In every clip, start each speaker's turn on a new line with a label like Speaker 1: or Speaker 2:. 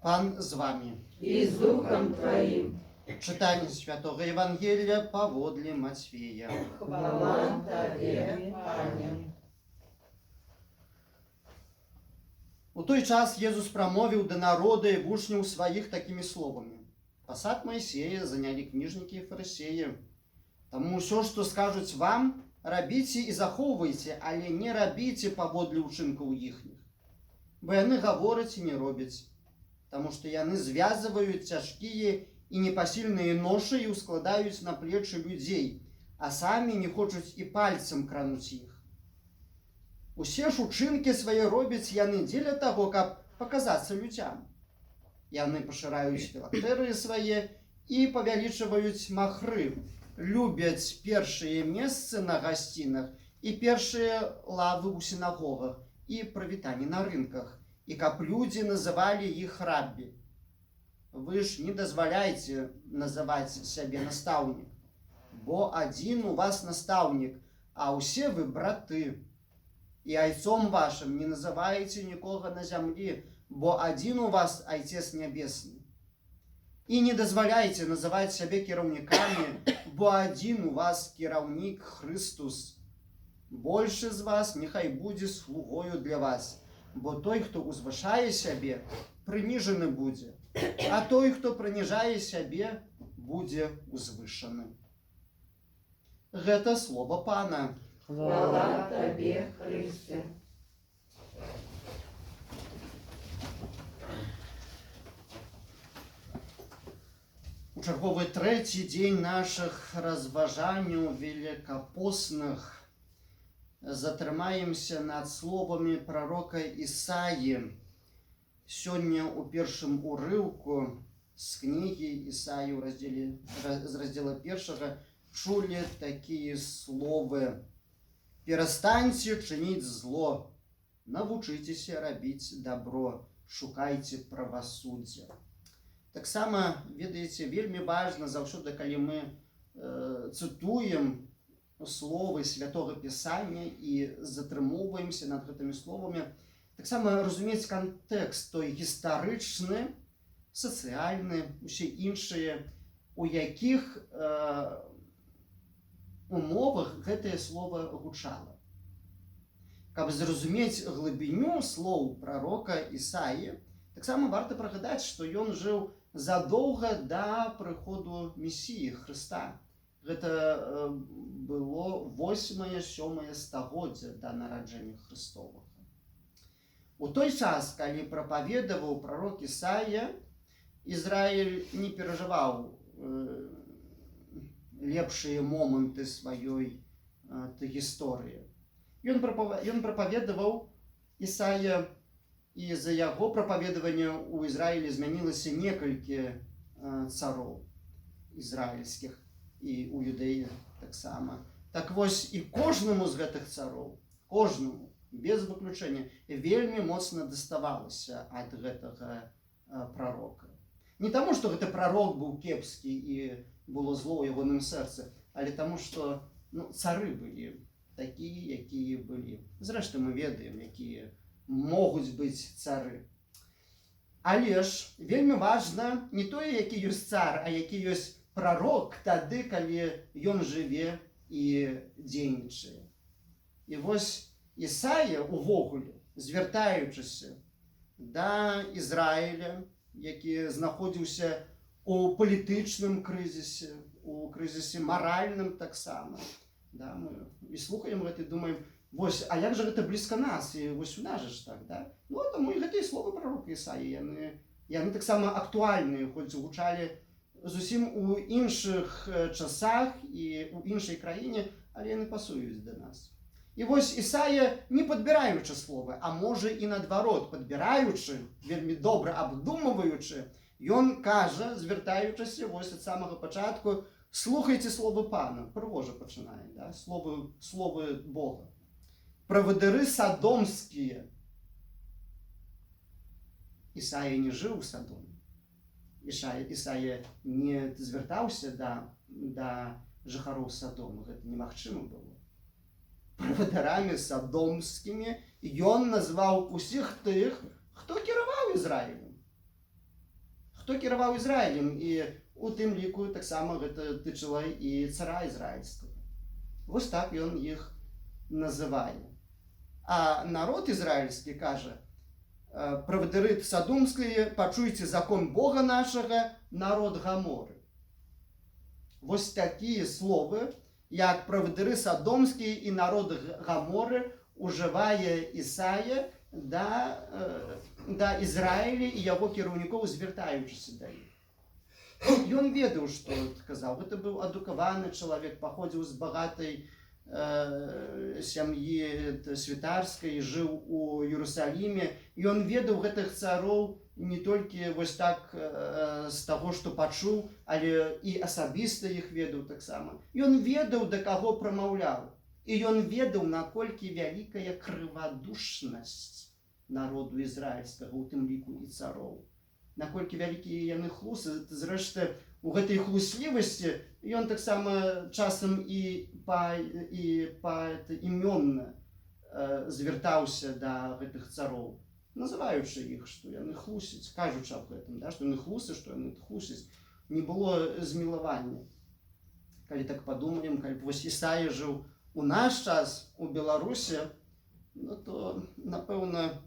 Speaker 1: Пан з вами.
Speaker 2: И с Духом Твоим.
Speaker 1: Читання Святого Євангелія паводле Матфея.
Speaker 2: Хвала Тебе, Пане.
Speaker 1: У той час Єзус промовив до народа и вучняў своих такими словами. Посад Моисея заняли книжники и фарисеи. Тому все, что скажут вам, робите и заховывайте, але не робите паводле учинков їхніх. Бо яны говорять и не робяць, тому что яны звязывают тяжкие и непосильные ноши и ускладают на плечи людей, а сами не хочуть и пальцем крануть их. Усе ж учинки свої робяць яны дзеля того, каб показаться людям. Яны пашыраюць філактэрыі свае і павялічваюць махры, любяць першыя месцы на гасцінах і першыя лавы ў сінагогах і прывітанні на рынках, і каб людзі называлі іх раббі. Вы ж не дазваляйце называць сябе настаўнік, бо адзін у вас настаўнік, а ўсе вы браты. И айцом вашим не называйте никого на земле, бо один у вас Отец Небесный. И не дозволяйте называть себя кіраўнікамі, бо один у вас кіраўнік Христос. Больше из вас нехай будет слугою для вас, бо той, кто узвышае себе, принижены будет, а той, кто принижае себе, будет узвышаны. Это слово Пана.
Speaker 2: Хвала Тебе, Христе.
Speaker 1: У чарговы трэці дзень нашых разважанняў великапостных затрымаемся над словамі пророка Ісаі. Сёння у першым урыўку з кнігі Ісаі з раздзела 1 чулі такія словы: «Перестаньте чинить зло, навучитеся робить добро, шукайте правосуддя». Так само, ведаеце, вельмі важна заўсёды, калі мы цытуем словы Святого Пісання і затрымоўваемся над гэтымі словамі, таксама разумець кантэкст той гістарычны, сацыяльны, усе іншыя, у якіх умовах гэтае слово гучала. Каб зразумець глыбіню слоў пророка Ісаі, таксама варта прыгадаць, што ён жыў задоўга да прыходу Месіі Хрыста. Гэта было 8-7 стагоддзя да нараджэння Хрыстовага. У той час, калі прапаведаваў пророк Ісая, Ізраіль не перажываў лепшыя моманты сваёй гісторыі. Ён прапаведаваў Ісая, і за яго прапаведавання ў Ізраілі змянілася некалькі цароў ізраільскіх і ў Юдэі таксама. Так вось, і кожнаму з гэтых цароў, кожнаму, без выключэння, вельмі моцна даставалася ад гэтага прарока. Не таму, што гэты прарок быў кепскі і было зло ў ягоным сэрцы, але таму, што цары былі такія, якія былі. Зрэшты, мы ведаем, якія могуць быць цары. Але ж вельмі важна не тое, які ёсць цар, а які ёсць прарок тады, калі ён жыве і дзейнічае. І вось Ісая увогуле, звяртаючыся да Ізраіля, які знаходзіўся у палітычным крызісе, у крызісе маральным таксама. Да, мы і слухаем гэта і думаем, вось, а як жа гэта блізка нас, і вось у нас ж так, да? Ну, таму і гэтыя словы пророка Ісаі, яны таксама актуальныя, хоць гучалі зусім у іншых часах і ў іншай краіне, але яны пасуюць да нас. І вось Ісая, не падбіраючы словы, а можа і наадварот, падбіраючы, вельмі добра абдумваючы, ён кажа, звяртаючыся вось ад самага пачатку: слухайце словы Пана. Прыгожа пачынае, да? Словы Бога. Правадыры садомскія. Ісая не жыў у Садоме. Ісая не звяртаўся да жыхароў Садома. Гэта немагчыма было. Правадырамі садомскімі ён назваў усіх тых, хто кіраваў Ізраілем. хто кіраваў Ізраілем, і у тым ліку таксама гэта тычыла і цара ізраільскага. Вось так ён іх называе. А народ ізраільскі кажа: правадыры садумскія, пачуйце закон Бога нашага, народ Гаморы. Вось такія словы, як правадыры садомскія і народ Гаморы, ужывае Ісая да Ізраіля і яго кіраўнікоў, звяртаючыся да іх. Ён ведаў, што казаў. Гэта быў адукаваны чалавек, паходзіў з багатай сям'і святарскай, жыў у Іерусаліме. Ён ведаў гэтых цароў не толькі вось так з таго, што пачуў, але і асабіста іх ведаў таксама. Ён ведаў, да каго прамаўляў. І ён ведаў, наколькі вялікая крывадушнасць народу ізраільскага, у тым ліку і цароў. Наколькі вялікія яны хлусы. Зрэшты, у гэтай хлуслівасці ён таксама часам і імённа звяртаўся да гэтых цароў, называючы іх, што яны хлусяць, кажучы аб гэтым, што яны хлусы, што яны хлусяць. Не было змілавання. Калі так падумаем, калі б вось Ісая жыў у наш час у Беларусі, то, напэўна,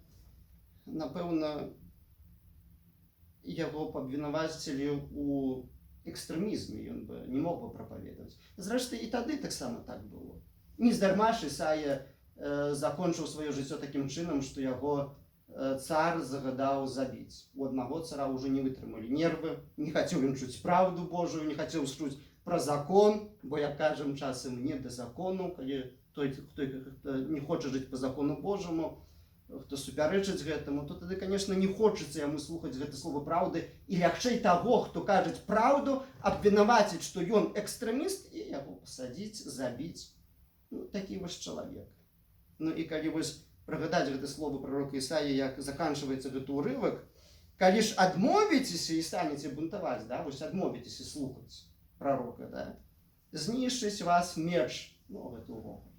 Speaker 1: яго б абвінавацілі ў экстрэмізме, ён бы не мог бы прапаведаваць. Зрэшты, і тады таксама так было. Нездарма ж Ісая закончыў сваё жыццё такім чынам, што яго цар загадаў забіць. У аднаго цара ўжо не вытрымалі нервы, не хацеў ён чуць правду Божую, не хацеў чуць пра закон, бо, як кажам, часам не да закону, калі той, хто не хоча жыць па закону Божаму, хто супярэчыць гэтаму, то тады, конечно, не хочацца яму слухаць гэта слова праўды, і лягчэй таго, хто кажуць праўду, абвінаваціць, што ён экстрэміст, і яго пасадзіць, забіць. Такі вось чалавек. І калі вось прыгадаць гэта слова прарока Ісаі, як заканчваецца гэты ўрывак, калі ж адмовіцеся і станеце бунтаваць, вось адмовіцеся слухаць прарока, знішчыць вас меч, гэта ўвогуле.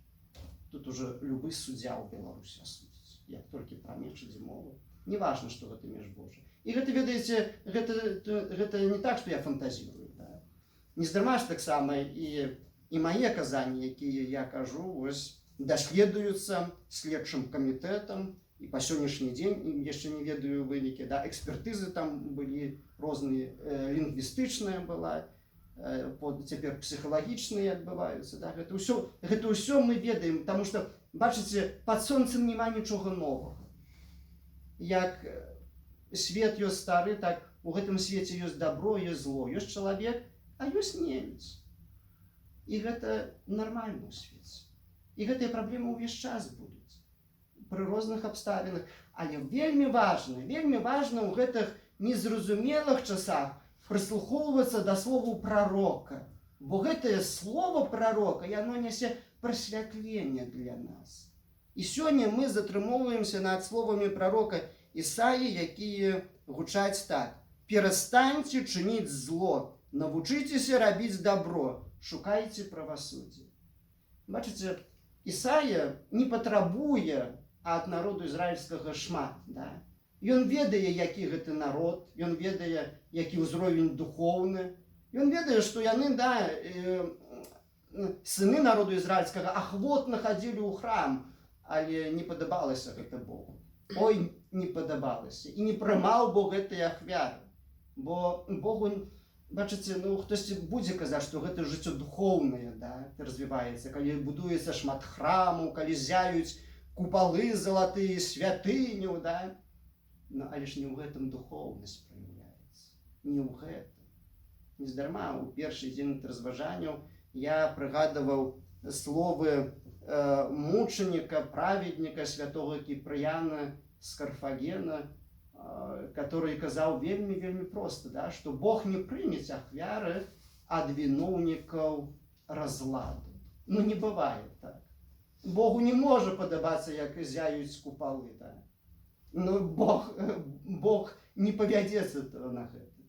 Speaker 1: Тут уже любы суддзя ў Беларусі асудзіць, як толькі пра меч ідзе мова. Не важна, што гэта меч Божы. І гэта, ведаеце, гэта не так, што я фантазірую. Нездарма ж таксама і мае казанні, якія я кажу, вось даследуюцца следчым камітэтам, і па сённяшні дзень яшчэ не ведаю вынікі, экспертызы там былі розныя, лінгвістычная была, цяпер псіхалагічныя адбываюцца. Гэта ўсё мы ведаем, таму што, бачыце, пад сонцам няма нічога новага. Як свет ёсць стары, так у гэтым свеце ёсць добро, ёсць зло, ёсць чалавек, а ёсць немец. І гэта нармальна ў свеце. І гэтыя праблемы ўвесь час будуць пры розных абставінах. Але вельмі важна ў гэтых незразумелых часах прыслухоўвацца да слову прарока. Бо гэтае слово прарока, яно нясе прасвятленне для нас. І сёння мы затрымоўваемся над словамі прарока Ісаі, якія гучаць так: «Перастаньце чыніць зло, навучыцеся рабіць добро, шукайце правасуддзе». Бачыце, Ісая не патрабуе ад народу ізраільскага шмат. Ён ведае, які гэты народ, ён ведае, які ўзровень духоўны. Ён ведае, што яны, сыны народу ізраільскага, ахвотна хадзілі ў храм, але не падабалася гэта Богу. Ой, не падабалася. І не прымаў Бог гэтыя ахвяры. Бо Богу, бачыце, хтосьці будзе казаць, што гэта жыццё духоўнае развіваецца, калі будуецца шмат храмаў, калі зяюць купалы залатыя, святыню, але ж не ў гэтым духоўнасць праяўляецца. Не ў гэтым. Нездарма ў першы дзень разважанняў я прыгадываў словы мучаніка, праведніка святого Кіпрыяна з Карфагена, который казаў вельмі проста, што Бог не прыняць ахвяры ад віноўнікаў разладу. Не бывае так. Богу не можа падабацца, як зяюць купалы. Бог не павядзецца на гэта.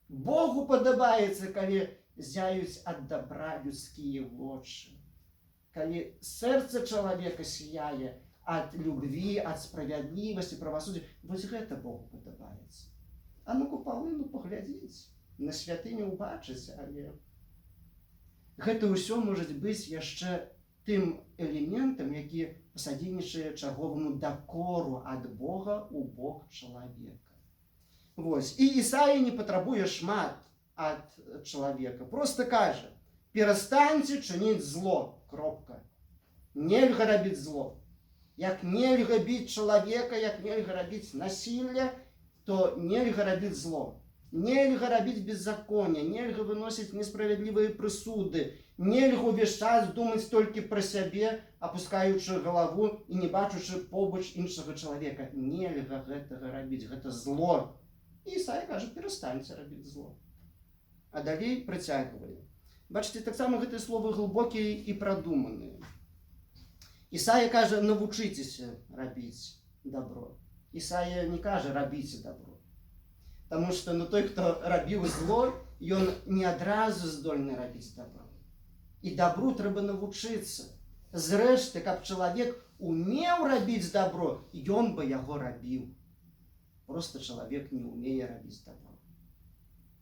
Speaker 1: Богу падабаецца, калі зяюць ад добра людскія вочы. Калі сэрца чалавека сіяе ад любві, ад справядлівасці, правасуддзя, вось гэта Богу падабаецца. А на купалыну паглядзіць, на святыню ўбачыць, але гэта ўсё можа быць яшчэ тым элементам, які пасадзейнічае чарговаму дакору ад Бога ў бок чалавека. Вось. І Ісая не патрабуе шмат ад чалавека. Проста кажа: перастаньце чыніць зло. Кропка. Нельга рабіць зло. Як нельга біць чалавека, як нельга рабіць насілле, то нельга рабіць зло. Нельга рабіць беззаконне, нельга выносіць несправядлівыя прысуды, нельга ўвесь час думаць толькі пра сябе, апускаючы галаву і не бачучы побач іншага чалавека. Нельга гэтага рабіць, гэта зло. І Ісая кажа: перастаньце рабіць зло. А далей працягвае. Бачыце, таксама гэтыя словы глыбокія і прадуманыя. Ісая кажа: навучыцеся рабіць добро. Ісая не кажа: рабіце добро. Таму што той, хто рабіў зло, ён не адразу здольны рабіць добро. І добру трэба навучыцца. Зрэшты, каб чалавек умеў рабіць добро, ён бы яго рабіў. Просто чалавек не умее рабіць добро.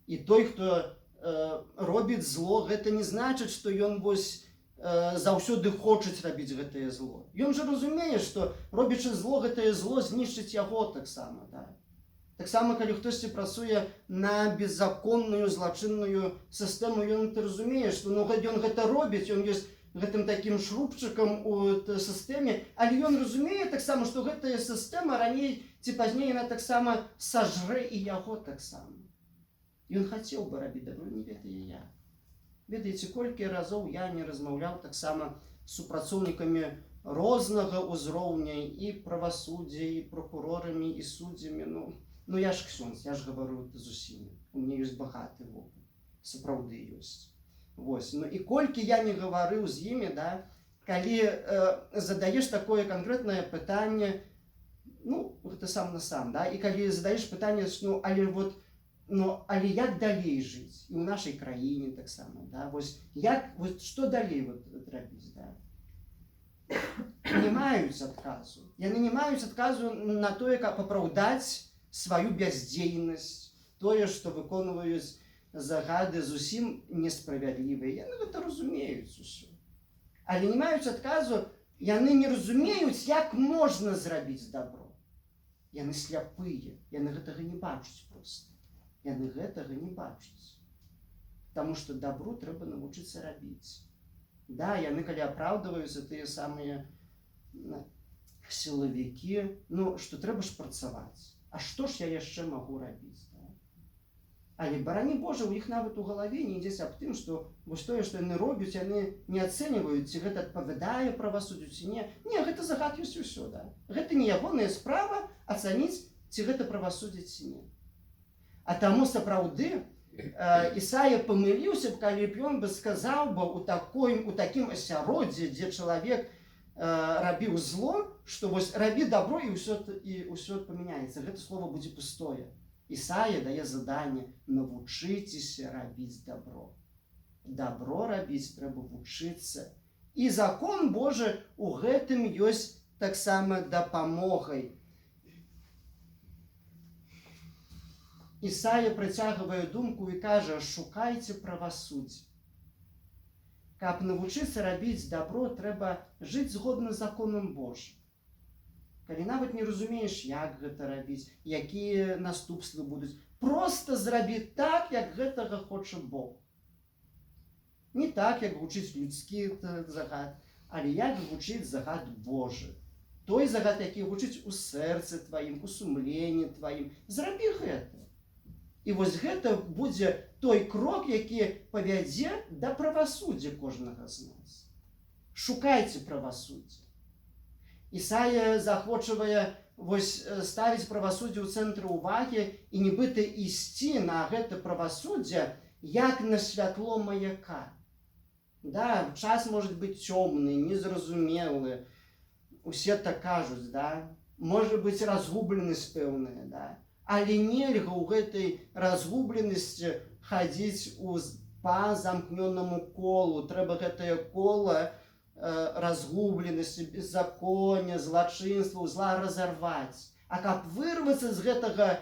Speaker 1: І той, хто робіць зло, гэта не значыць, што ён заўсёды хочуць рабіць гэтае зло. Ён жа разумее, што робячы зло, гэтае зло знішчыць яго таксама. Таксама, калі хтосьці працуе на беззаконную злачынную сістэму, ён разумее, што ён гэта робіць, ён ёсць гэтым такім шрубчыкам у сістэме, але ён разумее таксама, што гэтая сістэма раней ці пазней яна таксама сажрэ і яго таксама. Ён хацеў бы рабіць добро, не ведае як. Ведаеце, колькі разоў я не размаўляў таксама з супрацоўнікамі рознага ўзроўня, і правасуддзя, і прокурорамі, і суддзямі. Ну я ж ксёндз, я ж гавару з усімі. У мяне ёсць багаты вопыт. Сапраўды ёсць. Вось. І колькі я не гаварыў з імі, калі задаеш такое канкрэтнае пытанне, гэта сам на сам, і калі задаеш пытанне, але як далей жыць? І ў нашай краіне таксама. Што далей рабіць? Не маюць адказу. Яны не маюць адказу на тое, каб апраўдаць сваю бяздзейнасць, тое, што выконваюць загады зусім несправядлівыя. Яны гэта разумеюць усё. Але не маюць адказу, яны не разумеюць, як можна зрабіць добро. Яны сляпыя, яны гэтага не бачаць проста. Яны гэтага не бачаць. Таму што добру трэба навучыцца рабіць. Яны, калі апраўдваюцца, тыя самыя сілавікі, што трэба ж працаваць. А што ж я яшчэ магу рабіць? Але, барані Божа, у іх нават у галаве не ідзе аб тым, што вось тое, што яны робяць, яны не ацэньваюць, ці гэта адпавядае правасуддзю, ці не. Не, гэта загад ёсць усё. Гэта не ягоная справа ацаніць, ці гэта правасуддзе, ці не. А таму сапраўды Ісая памыліўся б, калі б ён сказаў бы у такім асяроддзі, дзе чалавек рабіў зло, што вось рабі добро і ўсё памяняецца. Гэта слова будзе пустое. Ісая дае заданне: навучыцеся рабіць добро. Добро рабіць трэба вучыцца. І закон Божы у гэтым ёсць таксама дапамогай. Ісая працягвае думку і кажа: шукайце правасуддзе. Каб навучыцца рабіць добро, трэба жыць згодна з законам Божым. Калі нават не разумееш, як гэта рабіць, якія наступствы будуць, проста зрабі так, як гэтага хоча Бог. Не так, як гучыць людскі загад, але як гучыць загад Божы. Той загад, які гучыць у сэрцы тваім, у сумленні тваім. Зрабі гэта. І вось гэта будзе той крок, які павядзе да правасуддзя кожнага з нас. Шукайце правасуддзе. Ісая захочвае ставіць правасуддзе ў цэнтры ўвагі і нібыта ісці на гэта правасуддзе як на святло маяка. Час можа быць цёмны, незразумелы. Усе так кажуць, можа быць разгубленасць пэўная, але нельга ў гэтай разгубленасці хадзіць па замкнёнаму колу. Трэба гэтае кола разгубленасці, беззаконня, злачынстваў, зла разарваць. А каб вырвацца з гэтага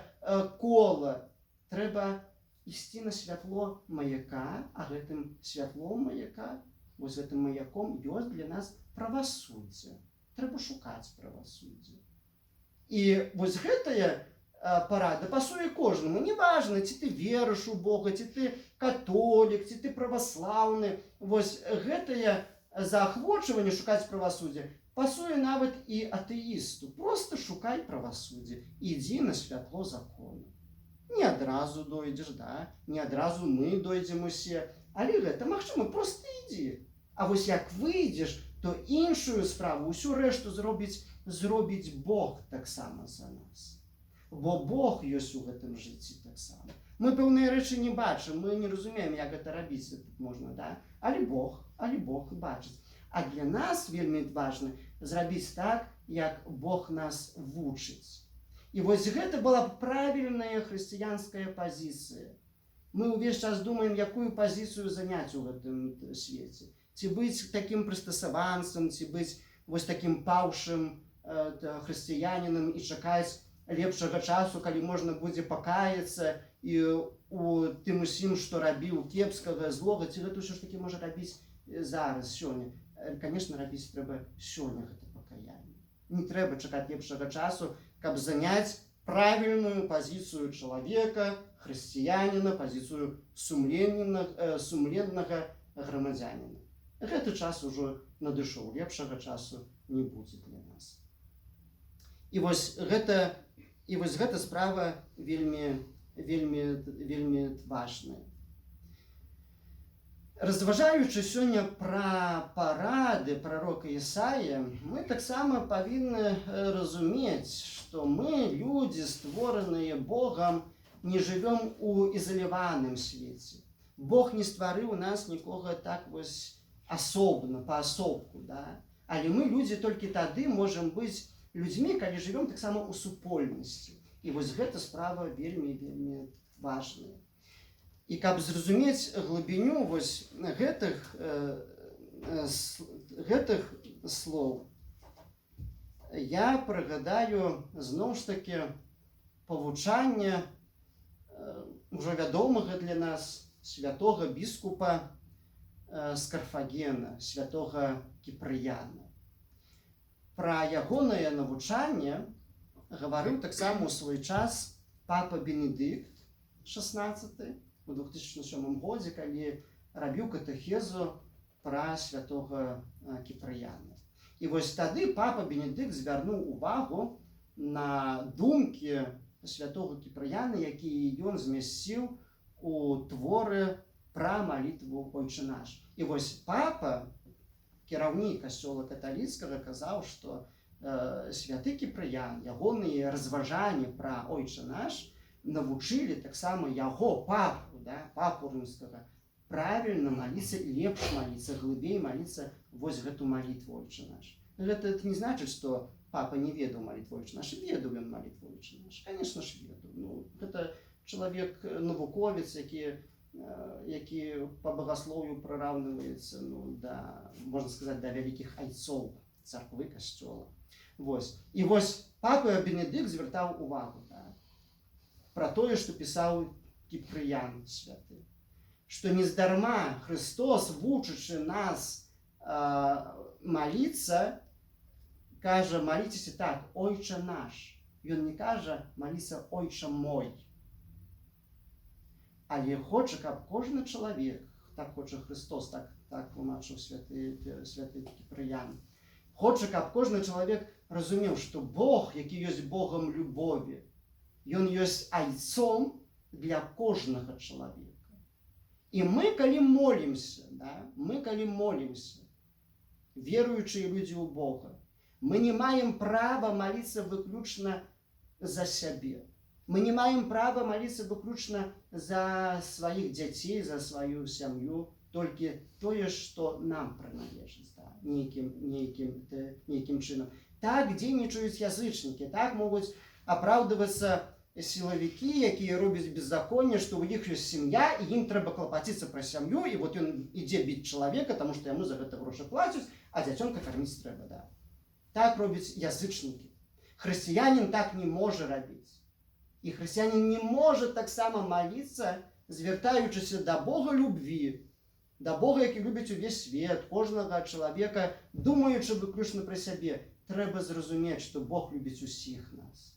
Speaker 1: кола. Трэба ісці на святло маяка, а гэтым святлом маяка, вось гэтым маяком ёсць для нас правасуддзе. Трэба шукаць правасуддзе. І вось гэтая парада пасуе кожнаму. Неважна, ці ты верыш у Бога, ці ты католік, ці ты праваслаўны. Вось гэтае заахвочванне шукаць правасуддзе пасуе нават і атэісту. Просто шукай правасуддзе, ідзі на святло закону. Не адразу дойдзеш, да? Не адразу мы дойдзем усе. Але гэта магчыма, просто ідзі. А вось як выйдзеш, то іншую справу, усю рэшту зробіць Бог таксама за нас. Бо Бог ёсць у гэтым жыцці таксама. Мы пэўныя рэчы не бачым, мы не разумеем, як гэта рабіць тут можна, да? Але Бог бачыць. А для нас вельмі важна зрабіць так, як Бог нас вучыць. І вось гэта была правільная хрысціянская пазіцыя. Мы ўвесь час думаем, якую пазіцыю заняць у гэтым свеце. Ці быць такім прыстасаванцам, ці быць вось такім паўшым хрысціянінам і чакаць лепшага часу, калі можна будзе пакаяцца і у тым усім, што рабіў кепскага, злога, ці гэта ўсё ж такі можа рабіць зараз, сёння. Конечно, рабіць трэба сёння гэта пакаянне. Не трэба чакаць лепшага часу, каб заняць правільную пазіцыю чалавека, хрысціяніна, пазіцыю сумленнага грамадзяніна. Гэты час ужо надышоў, лепшага часу не будзе для нас. І вось гэта справа вельмі важная. Разважаючы сёння пра парады прарока Ісая, мы таксама павінны разумець, што мы, людзі, створаныя Богам, не жывём у ізаляваным свеце. Бог не стварыў нас нікога так вось асобна, паасобку, да? Але мы, людзі, толькі тады можам быць людзьмі, калі жывём таксама ў супольнасці. І вось гэта справа вельмі важная. І каб зразумець глыбіню вось гэтых слоў, я прыгадаю зноў ж такі павучанне ўжо вядомага для нас святога біскупа з Карфагена, святога Кіпрыяна. Пра ягонае навучанне гаварыў таксама ў свой час папа Бенедыкт XVI у 2007 годзе, калі рабіў катэхезу пра святога Кіпрыяна. І вось тады папа Бенедыкт звярнуў увагу на думкі святога Кіпрыяна, якія ён змясціў у творы пра малітву «Ойче наш». І вось папа, кіраўнік касцёла каталіцкага, казаў, што святы Кіпрыян, ягоныя разважанні пра «Ойче наш» навучылі таксама яго папу, да, папу рымскага, правільна маліцца і лепш маліцца, глыбей маліцца вось гэту малітву «Ойче наш». Гэта не значыць, што папа не ведаў малітву «Ойче наш». Ведаў ён малітву «Ойче наш». Конечно ж, ведаў. Гэта чалавек навуковец, які па багаслоўю прыраўнываецца, можна сказаць, да вялікіх айцоў царквы, касцёла. І вось папа Бенедыкт звяртаў увагу пра тое, што пісаў Кіпрыян святы. Што нездарма Христос, вучачы нас маліцца, кажа, маліцеся так, «Ойче наш». Ён не кажа, маліся «Ойче мой». Але хоча, каб кожны чалавек, так хоча Христос, так тлумачыў святы Кіпрыян, хоча, каб кожны чалавек разумеў, што Бог, які ёсць Богам любові, ён ёсць айцом для кожнага чалавека. І мы, калі молімся, веруючыя людзі ў Бога, мы не маем права маліцца выключна за сябе. Мы не маем права маліцца выключна за сваіх дзяцей, за сваю сям'ю, толькі тое, што нам прыналежыць, нейкім чынам. Так дзейнічаюць язычнікі, так могуць апраўдвацца сілавікі, якія робяць беззаконне, што ў іх ёсць сям'я, і ім трэба клапаціцца пра сям'ю, і вот ён ідзе біць чалавека, таму што яму за гэта грошы плацяць, а дзяцёнка карміць трэба, да. Так робяць язычнікі. Хрысціянін так не можа рабіць. І хрысціянин не можа таксама маліцца, звяртаючыся да Бога любві, да Бога, які любіць увесь свет, кожнага чалавека, думаючы выключна пра сябе. Трэба зразумець, што Бог любіць усіх нас.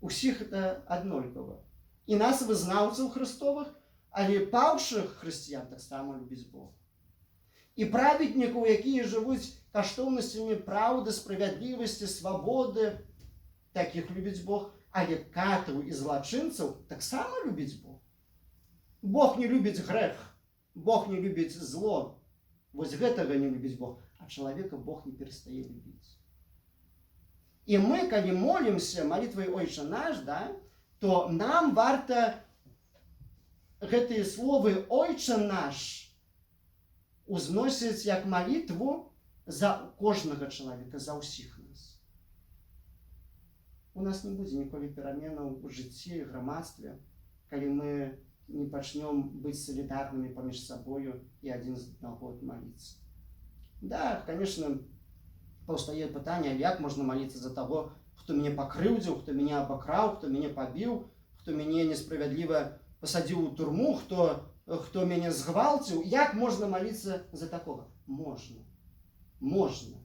Speaker 1: Усіх это аднолькава. І нас, вызнаўцаў Христовых, але паўшых хрысціян таксама любіць Бог. І праведнікаў, якія жывуць каштоўнасцямі праўды, справядлівасці, свабоды, такіх любіць Бог, але катаў і злачынцаў таксама любіць Бог. Бог не любіць грэх, Бог не любіць зло. Вось гэтага не любіць Бог, а чалавека Бог не перастае любіць. І мы, калі молімся малітвай «Ойча наш», да, то нам варта гэтыя словы «Ойча наш» узносіць як малітву за кожнага чалавека, за ўсіх нас. У нас не будзе ніколі пераменаў у жыцці і грамадстве, калі мы не пачнём быць салідарнымі паміж сабою і адзін з аднаго маліцца. Да, конечно, паўстае пытанне, як можна маліцца за таго, хто мяне пакрыўдзіў, хто мяне абакраў, хто мяне пабіў, хто мяне несправядліва пасадзіў у турму, хто мяне згвалціў. Як можна маліцца за такога? Можна. Можна.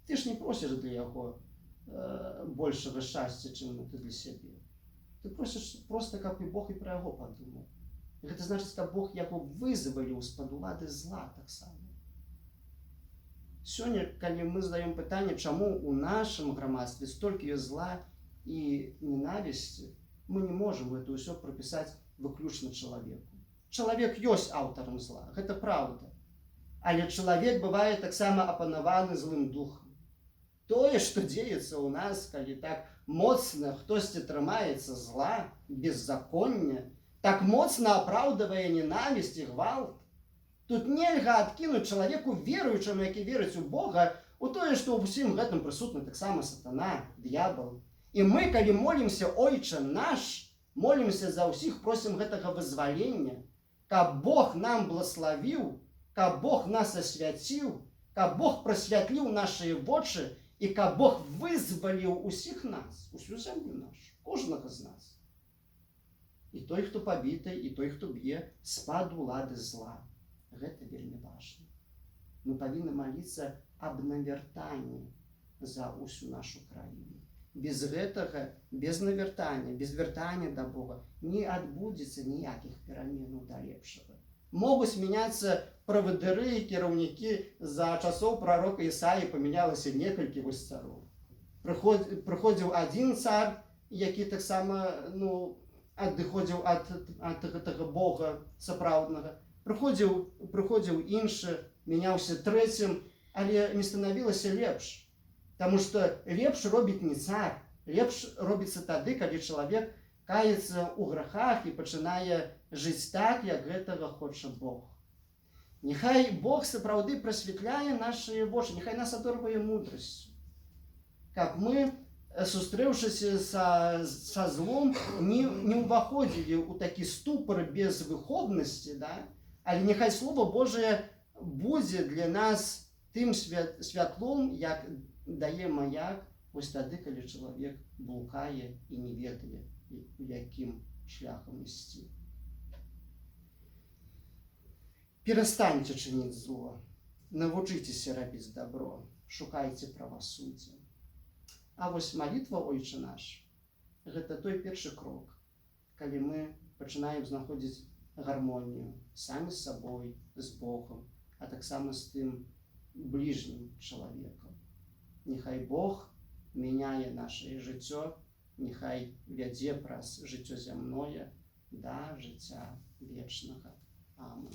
Speaker 1: Ты ж не просіш для яго большага шчасця, чым ты для сябе. Ты просіш проста, каб і Бог і пра яго падумаў. Гэта значыць, каб Бог яго вызваліў з-пад улады зла таксама. Сёння, калі мы задаем пытанне, чаму ў нашым грамадстве столькі ёсць зла і ненавісці, мы не можам гэта ўсё прыпісаць выключна чалавеку. Чалавек ёсць аўтарам зла, гэта праўда. Але чалавек бывае таксама апанаваны злым духам. Тое, што дзеецца ў нас, калі так моцна хтосьці трымаецца зла, беззаконня, так моцна апраўдвае ненавісць і гвалт. Тут нельга адкінуць чалавеку веруючаму, які верыць у Бога, у тое, што ў усім гэтым прысутны таксама сатана, д'ябал. І мы, калі молімся «Ойча наш», молімся за ўсіх, просім гэтага вызвалення, каб Бог нам благословіў, каб Бог нас асвяціў, каб Бог прасвятліў нашыя вочы і каб Бог вызваліў усіх нас, усю зямлю нашу, кожнага з нас. І той, хто пабіты, і той, хто б'е, з-пад улады зла. Гэта вельмі важна. Мы павінны маліцца аб навяртанні за ўсю нашу краіну. Без гэтага, без навяртання, без вяртання да Бога не адбудзецца ніякіх пераменаў да лепшага. Могуць мяняцца правадыры і кіраўнікі. За часоў прарока Ісаі памянялася некалькі вось цароў. Прыходзіў адзін цар, які таксама адыходзіў ад гэтага Бога сапраўднага. Прыходзіў іншы, мяняўся трэцім, але не станавілася лепш. Таму што лепш робіць не цар, лепш робіцца тады, калі чалавек каецца ў грахах і пачынае жыць так, як гэтага хоча Бог. Няхай Бог сапраўды прасвятляе нашыя вочы, няхай нас адорвае мудрасцю, каб мы, сустрэўшыся са злом, не ўваходзілі ў такі ступар безвыходнасці, да? Але няхай Слово Божие будзе для нас тым святлом, як дае маяк, вось тады, калі чалавек блукае і не ведае, якім шляхам ісці. Перастаньце чыніць зло, навучыцеся рабіць добро, шукайце правасуддзя. А вось малітва «Ойча наш» – гэта той першы крок, калі мы пачынаем знаходзіць гармонію самі з сабой, з Богом, а таксама з тым бліжнім чалавекам. Няхай Бог мяняе нашае жыццё, няхай вядзе праз жыццё зямное да жыцця вечнага. Амén.